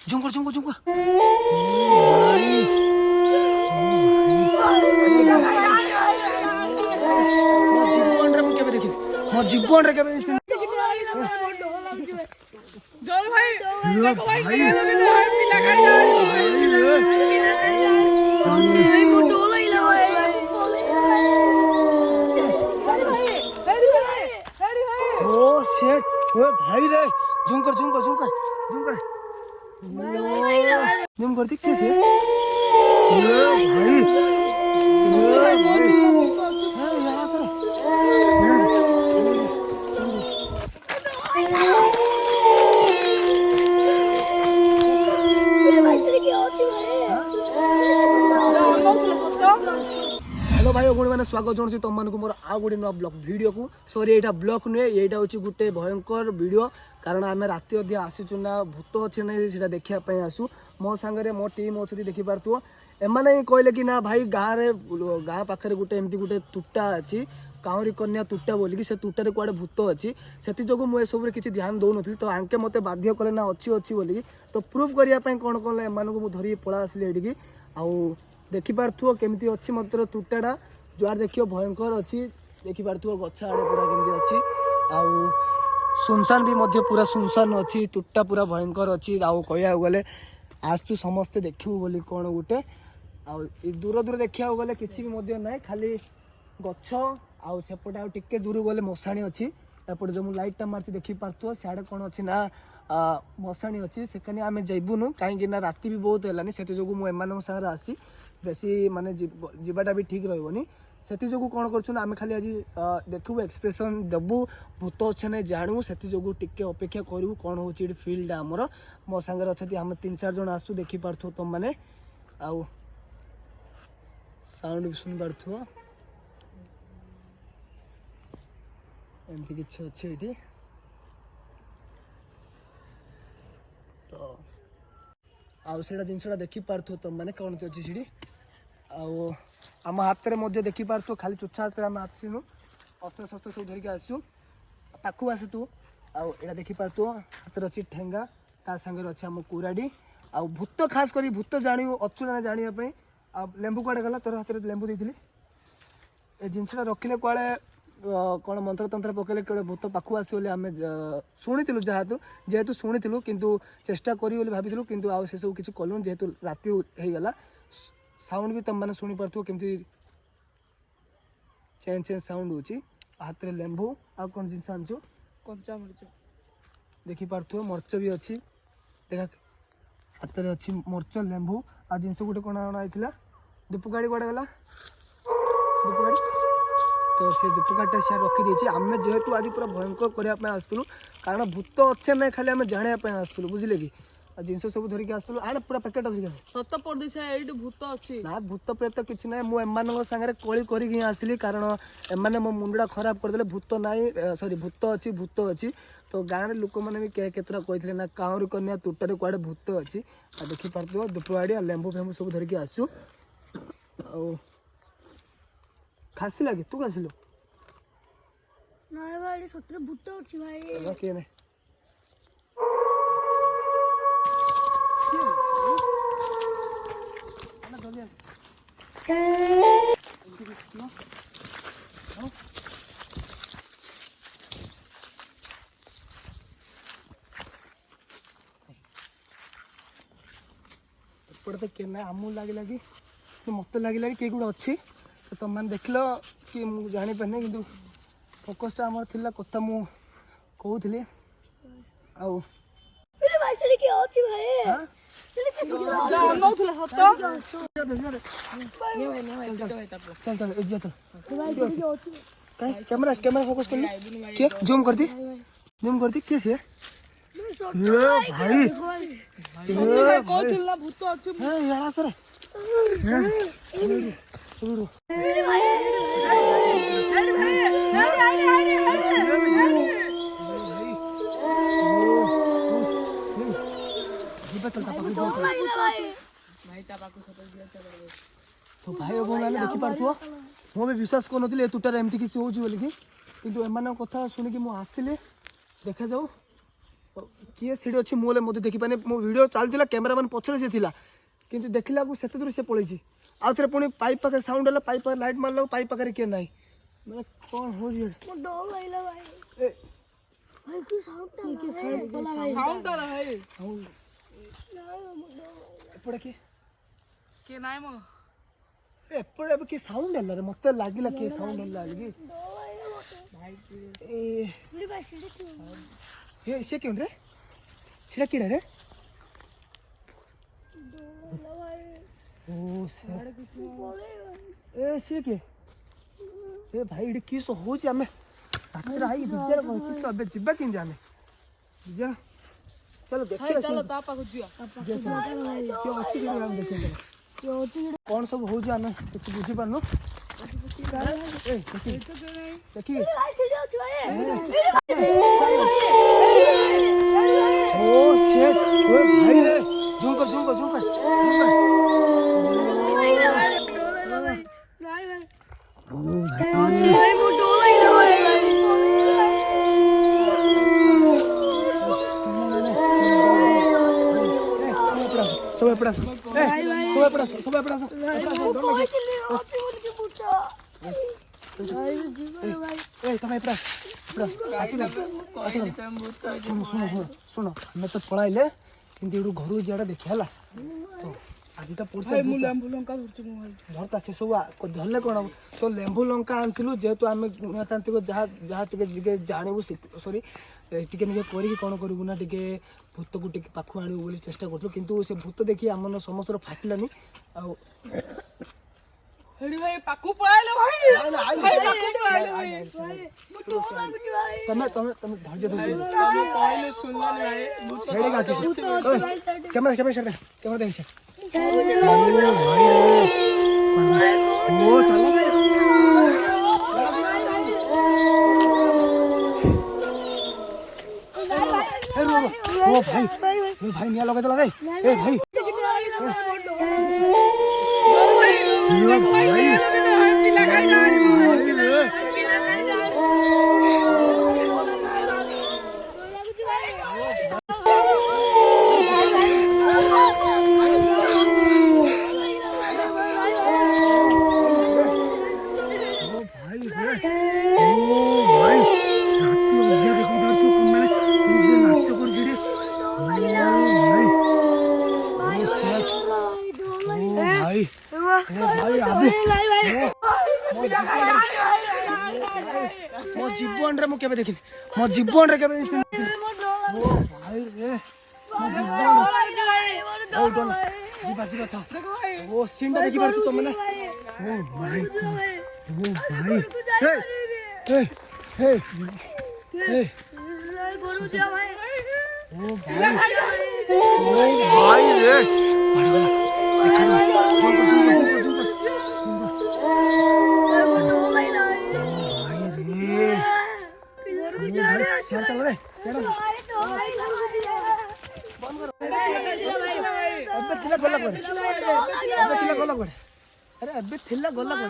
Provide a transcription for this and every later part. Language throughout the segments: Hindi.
झुमकर झुमकर झुमकर मोर जीवन रे केबे देखि जोल भाई भाई पिला कर भाई मोटो लइला भाई ओ शेट ओ भाई रे झुमकर झुमकर झुमकर झुमकर झुमकर दिख कैसे भाई हेलो भाई भौणी मैंने स्वागत जनाऊँ तुम मानक मोर आउ गोटे नुआ ब्लॉग वीडियो को सॉरी यहाँ ब्लॉग नुहे यहाँ हूँ गोटे भयंकर वीडियो कारण आम राति अधे आसीचु ना भूत अच्छे ना से देखापी आसू मो सांगे मो टीम अच्छी देखिपु एमाने कहले कि ना भाई गाँ पाखे गोटे एमती गोटे तुटा अच्छी काउरी कन्या तुटा बोलिकी से तुटारे कुआडे भूत अच्छी से जो मुझे सब किसी ध्यान दौन तो आंके मत बाध्य कले ना अच्छी अच्छी बोलिकी तो प्रूफ करने कौन कौन एम को धरिकी पड़ा आसली ये आउ देखिपु केमती अच्छी मात्र तुटाटा जुआर देखियो भयंकर अच्छी देखिपु गछ आड़े पूरा केमती अच्छी आउ सुनसान भी मध्य पूरा सुनसान अच्छी तुटा पूरा भयंकर अच्छी आउ कह गले आसचु समस्ते देखू बोली कौन गोटे आउ दूर दूर देखा गले किसी भी ना खाली गछ आउ सेपटे आउ टिके दूर गले मशाणी अच्छी एपटे जो लाइटा मार्च देखिपु सियाड़े कौन अच्छी ना मशाणी अच्छी से आम जाइबुनु कहीं राति भी बहुत है से जो मुझे सारे आसी बेसी माने जीवाटा भी ठीक रही से जो कौन कर आम खाली आज देखू एक्सप्रेशन देवु भूत अच्छे ना जानू से जो टिके अपेक्षा करूँ कौन हो फिल्ड आमर मो सांगे अच्छा आम 3-4 जन आसू देखिपु तुम मैंने आउ साउंड भी सुन पार्थ एमती किसी अच्छे ये तो आउ से जिनसा देखिपु तुम मैंने कौन अच्छी सीढ़ी आम हाथ में देखिपु खाली चुच्छा हाथ में आम आसनु अस्त्र शस्त्र सब धरिक आसू पाखु आस तू आउ देखिपु हाथ में अच्छी ठेंगा ता सागर अच्छे आम कुराड़ी आउ भूत खास कर भूत जानी अच्छु ना जानापी आ लेंबू कुआड़े गला तोर हाथ में लेंबू देती ए जिनसा रखिले कुआड़े कौन मंत्र तंत्र पकड़े कड़े भूत पाखु आस आम शुणु जहाँ जेहेतु शुणु किंतु चेष्टा करी भाभी किंतु आउ से सब किसी कलुन जेहेतु राति होगला साउंड भी तुम मैंने शुणी पार्थ केमती चेंज चेंज साउंड होची हाथ में लेंबू आ कौन जिनस आनचु कंचा मरच देखिपु मर्च भी अच्छी देखा हाथ में अच्छी मर्च लेंबू आ जिनस गोटे कौन आना धूपकाड़ी कुआड़े गला धूपकाड़ी तो से धूपकाटा से रखी देछि आम जेहेतु आज पूरा भयंकर करने आसलु कारण भूत अच्छे ना खाली आम जानापी आसलु बुझे कि जिनस सब धरिक आसलु आड़े पूरा पैकेट सत पड़दिशा एठी भूत अछि ना भूत प्रेत किसी ना मुझे सागर कली कर आसली कारण एमाने मो मुंडा खराब करदे भूत ना सॉरी भूत अच्छी भूत अच्छी तो गाँव में लोक मैंने भी केतरा कहते ना काउरी कन्या तुटारे कुआड़े भूत अच्छी आ देखिपु धूपगाड़ी लेंबू फेंबू सब धरिक आसु खासी लगे तू खासिलु ना भाई सतरे भूत अछि भाई के नहीं तो केना आमू लगे मत लगे किए गोटे अच्छी तो तुम मैंने देख लो कि मुझे जापारे कि फोकसटा आम थी कथा मु कहूली आउ कैमरा कैमरा फोकस कर क्या जूम कर दी किए से भाई भूत अछि यार सर तो भाई मैंने देखिपु मुझे विश्वास कर तुटार एमती किसी हो बोलिकी किंतु एम कथा शुणिकी मुझे देखा जाऊ किए सीढ़ी अच्छी मोले मत देखी पाने मो वीडियो चलता कैमेरामैन पछरे से थिला किंतु देखला को सेते दूर से पळेछि आउ थरे पुणी पाइप पाखे साउंड हला पाइप पाखे लाइट मारला पाइप पाखे के नाही माने कोन हो रे मो डर लागिला भाई ए भाई की साउंड वाला भाई साउंड वाला भाई साउंड एपड़े के नाही मो एपड़े अब की साउंड हला रे मते लागिला के साउंड हला लगी भाई ए सीढ़ी भाई सीढ़ी ये से क्यों रे सीधा किड़ा रे ओ से ए से के ए भाई इडी किस होची हमें रात्र आई बिचार किस अबे जिब्बा किन जाने बिजा चलो देखिए चलो ता पाखु जिया जे क्यों अच्छी के हम देखें कौन सब हो जाने कुछ बुझी पानो ए देखिए देखिए ओ शिट ओए भाई रे झूम कर भाई मो डर लागिला भाई सब पड़ा सुनो हमें तो पढ़ाइले किंतु एडू घर जाड़ा देखिए है तो आज तो पढ़ता लेंबू लंका धरता से सब धरले कौन हम तो लेंबू लंका आनथिलु जेहेतु आम गणतांत्रिक जहाँ जहाँ टे जानू सॉरी टिके निके करी कौन करू ना टिके भूत को टिके पाखु आणु बोली चेष्टा करथु किंतु से भूत देखि आमन समस्त फाटिलानी आ हेडी भाई पाखु पळाइले भाई भाई पाखु पळाइले भाई मो डर लागुची भाई तमे तमे तमे धैर्य धर तमे कहले सुनलन भाई भूत छेड़े गाती कैमरा कैमरा छेड़ कैमरा देख से ओ चलो ओ भाई भाई निया लगा दला ए भाई मो जीवन रे मु केबे देखिन मो जीवन रे केबे देखिन ओ भाई रे मो जीवन जीवा जीवा था ओ सीन देखि बार तू तमने ओ भाई हे हे हे ओ भाई रे चल रे अबे थिला गला करे अरे अबे थिला गला करे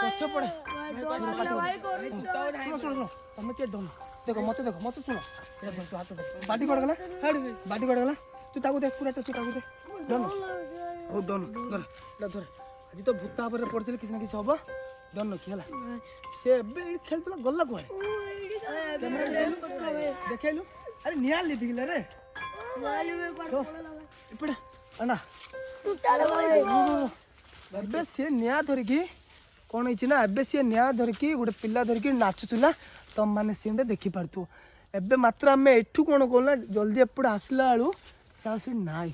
पछ पड़े सुनो तमे के डन देखो मते सुनो हाथ बाटी कड़ गला तू ताको देख पूरा तू ताको देख डन ओ डन धर आज तो भूता पर पड़छले किछ ना किछ होबो डन की हला से अबे खेलतला गला कोए देखैलु अरे निया ली दिगले रे इपड़ा अना अबे से निया धरकी कौन होइछि ना अबे से निया धरकी गोटे पिला धरकी नाचुला तम माने सीन देखि पारतु एबे मात्र हमें एठू कोन कोला जल्दी एपड़ आसला आलू से नाई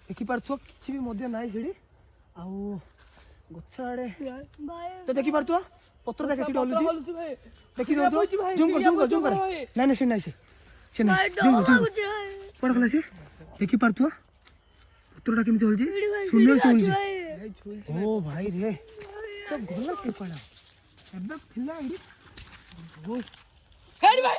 देखि पारथु किछि भी मध्य नाई सेडी आउ गछ आड़े तो देखि पारथु पत्र देखे सीडी हलुछि देखि दो जूम कर नहीं से नहीं से नहीं जूम पड़ गला से देखि पारथु पत्रटा केमि हलछि सुनो ओ भाई रे तो गला के पड़ा एबे थिला इडी ओ हेडी भाई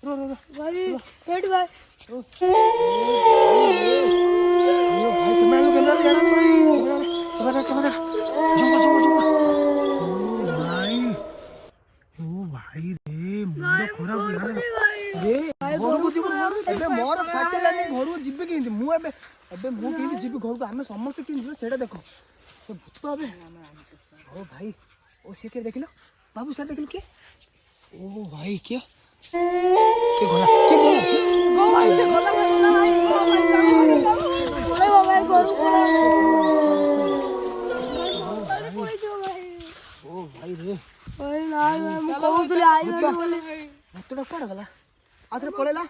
रो भाई हेडी भाई भाई तुम्हारे लोग गला यार भाई जूम कर ଏବେ ଏବେ ମୁଁ କେମିତି ଯିବି ଘରକୁ ଆମେ ସମସ୍ତେ କେମିତି ଯିବେ ସେଇଟା ଦେଖ ସେ ଭୂତ ଏବେ ଓ ଭାଇ ଓ ସିଏ କିଏ ଦେଖିଲ ବାବୁ ସାର୍ ଦେଖିଲୁ କିଏ ଓ ଭାଇ କିଏ କିଏ ଗଲା ଓ ଭାଇ ରେ ଭୂତଟା କୁଆଡ଼େ ଗଲା ଆଉ ଥରେ ପଳେଇଲା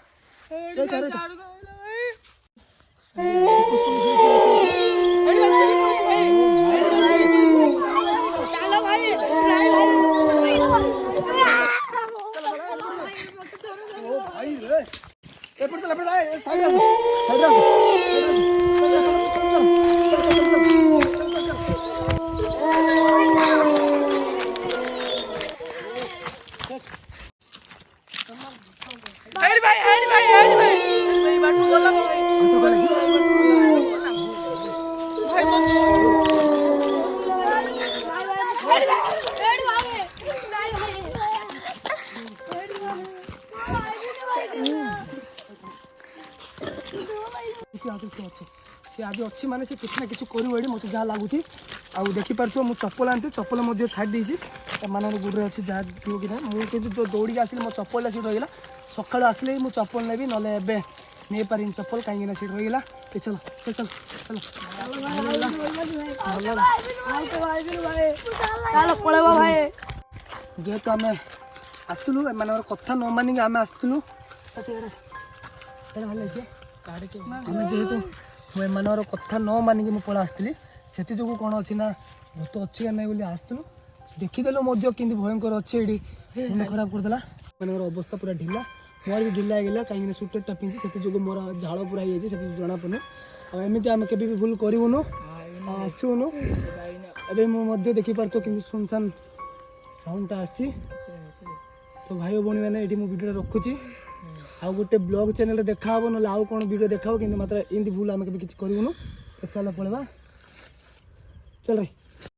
सी आज अच्छी माने से किसी ना किसी कर मत जहाँ लगुच आ देखिपे मुझे चप्पल आनती चप्पल छाड़ी मान गुड़े अच्छी जहाँ थी कि ना मुझे जो दौड़ी आसली मो चप्पल सीट रही सका आसले मुझे चप्पल नेबी ना नहीं पारि चप्पल कहीं सीट रहीगला चलो चल चल जेहेतु आम आसलु एम कथा न मानिक आम आसलु आम जेहेतु एम कथा न मानिक मुझे पड़ा आसती से जो कौन अच्छी ना भूत अच्छी ना बोली आसलु देखीदेलु मध्य कि भयंकर अच्छे ये मुंड खराब करदेला मान अवस्था पूरा ढिला मोर भी ढिला होगा कहीं सुटेटा पिंधि से जो मोर झाड़ पूरा हो जाना पड़े आमती आम के भूल करूनु आसुनु ए मुझे देखिपार तो कि सुनसान साउंडटा आसी तो भाई भौणी मैंने ये वीडियो रखुची आउ गोटे ब्लॉग चैनल देखा ना आउ कौन वीडियो देखा कि मात्र एमती भूल आम के किसी करूनु तो चलो पड़ेगा चल रही